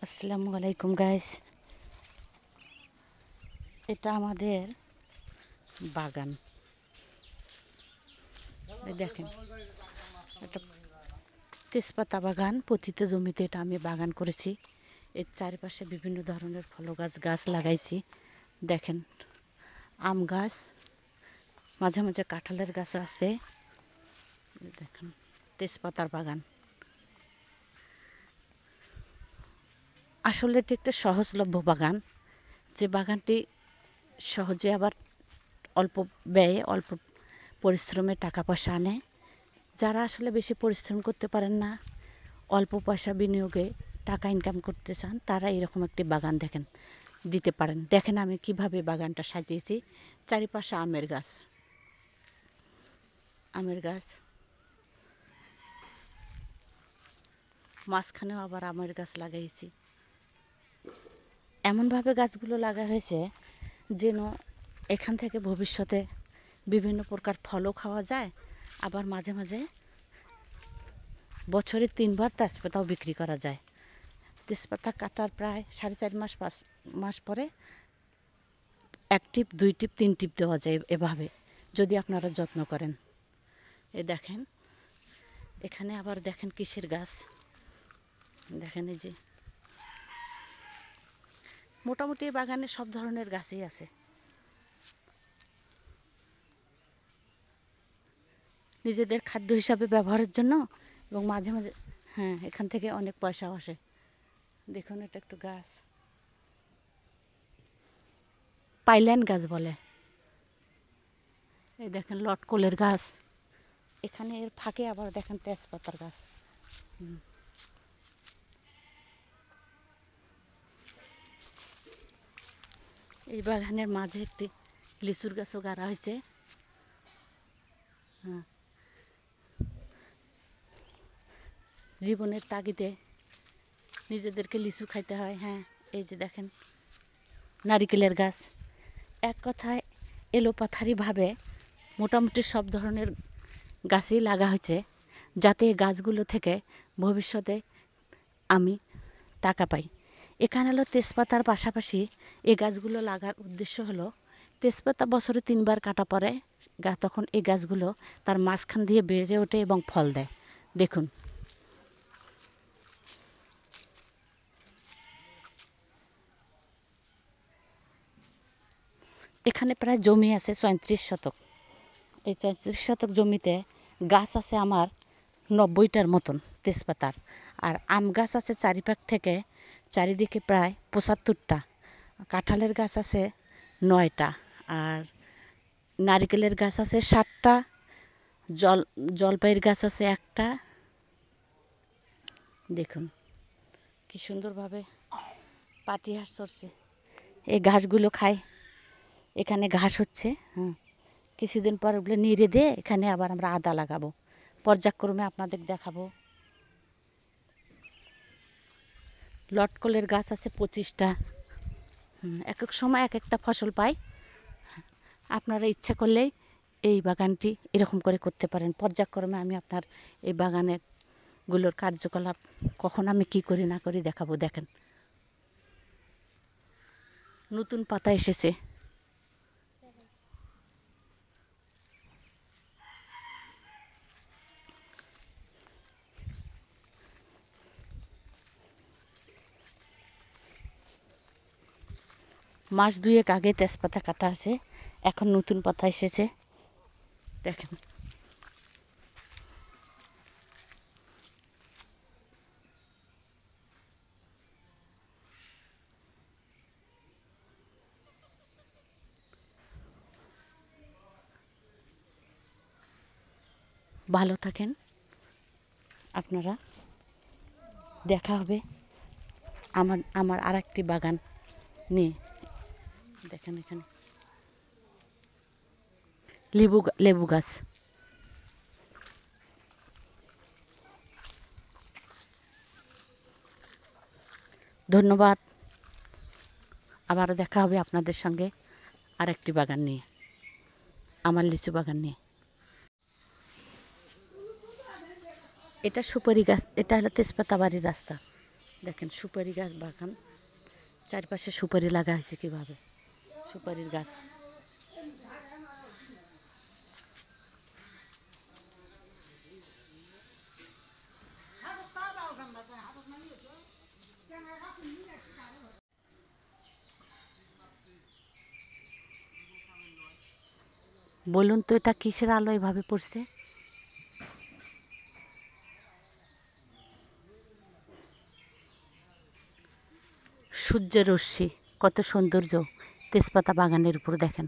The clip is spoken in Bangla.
আসসালামু আলাইকুম গাইস। এটা আমাদের বাগান। এই দেখেন, এটা তেজপাতা বাগান। পতিত জমিতে এটা আমি বাগান করেছি। এর চারিপাশে বিভিন্ন ধরনের ফল গাছ লাগাইছি। দেখেন, আম গাছ, মাঝে মাঝে কাঁঠালের গাছ আছে। দেখেন, তেজপাতার বাগান। আসলে এটি একটা সহজলভ্য বাগান, যে বাগানটি সহজে আবার অল্প ব্যয়ে অল্প পরিশ্রমে টাকা পয়সা আনে। যারা আসলে বেশি পরিশ্রম করতে পারেন না, অল্প পয়সা বিনিয়োগে টাকা ইনকাম করতে চান, তারা এরকম একটি বাগান দিতে পারেন। দেখেন আমি কিভাবে বাগানটা সাজিয়েছি। চারিপাশে আমের গাছ, মাঝখানেও আবার আমের গাছ লাগাইছি। এমনভাবে গাছগুলো লাগা হয়েছে যেন এখান থেকে ভবিষ্যতে বিভিন্ন প্রকার ফলও খাওয়া যায়, আবার মাঝে মাঝে বছরে 3 বার তেজপাতাও বিক্রি করা যায়। তেজপাতা কাটার প্রায় 4.5 মাস পরে 1 টিপ, 2 টিপ, 3 টিপ দেওয়া যায়, এভাবে যদি আপনারা যত্ন করেন। এ দেখেন, এখানে আবার দেখেন কিসের গাছ। দেখেন, এই যে মোটামুটি বাগানে সব ধরনের গাছই আছে। নিজেদের খাদ্য হিসাবে ব্যবহারের জন্য, এবং মাঝে মাঝে হ্যাঁ, এখান থেকে অনেক পয়সাও আসে। দেখুন, এটা একটু গাছ, পাইল্যান্ড গাছ বলে। এই দেখেন লটকলের গাছ। এখানে এর ফাঁকে আবার দেখেন তেজপাতার গাছ। এই বাগানের মাঝে একটি লিচুর গাছও গাড়া হয়েছে। হ্যাঁ, জীবনের তাগিদে নিজেদেরকে লিচু খাইতে হয়। হ্যাঁ, এই যে দেখেন নারিকেলের গাছ। এক কথায় এলোপাথারিভাবে মোটামুটি সব ধরনের গাছই লাগা হয়েছে, যাতে এই গাছগুলো থেকে ভবিষ্যতে আমি টাকা পাই। এখানে হলো তেজপাতার পাশাপাশি এই গাছগুলো লাগার উদ্দেশ্য হলো, তেজপাতা বছরে 3 বার কাটা পড়ে, তখন এই গাছগুলো তার মাঝখান দিয়ে বেড়ে ওঠে এবং ফল দেয়। দেখুন, এখানে প্রায় জমি আছে 34 শতক। এই 34 শতক জমিতে গাছ আছে আমার 90টার মতন তেজপাতার। আর আম গাছ আছে চারিদিকে প্রায় 75টা। কাঁঠালের গাছ আছে 9টা। আর নারিকেলের গাছ আছে 7টা। জলপাইয়ের গাছ আছে 1টা। দেখুন কি সুন্দরভাবে পাতি ঘাস চড়ছে। এই ঘাসগুলো খায়। এখানে ঘাস হচ্ছে। কিছুদিন পর ওগুলো নিড়ে দিয়ে এখানে আবার আমরা আদা লাগাবো। পর্যায়ক্রমে আপনাদের দেখাবো। লটকলের গাছ আছে 25টা। এক এক সময় এক একটা ফসল পাই। আপনারা ইচ্ছা করলেই এই বাগানটি এরকম করে করতে পারেন। পর্যায়ক্রমে আমি আপনার এই বাগানের গুলোর কার্যকলাপ কখন আমি কি করি না করি দেখাবো। দেখেন, নতুন পাতা এসেছে। মাস 2 আগে তেজপাতা কাটা আছে, এখন নতুন পাতা এসেছে। দেখেন, ভালো থাকেন আপনারা। দেখা হবে আমার আরেকটি বাগান নিয়ে। দেখেন, এখানে লেবু গাছ। ধন্যবাদ। আবারও দেখা হবে আপনাদের সঙ্গে আরেকটি বাগান নিয়ে, আমার লিচু বাগান নিয়ে। এটা সুপারি গাছ, এটা হলো তেজপাতা বাড়ির রাস্তা। দেখেন সুপারি গাছ বাগান, চারপাশে সুপারি লাগা হয়েছে কিভাবে, সুপারির গাছ। বলুন তো এটা কিসের আলো এভাবে পড়ছে? সূর্যের রশ্মি, কত সৌন্দর্য তেজপাতা বাগানের উপর দেখেন।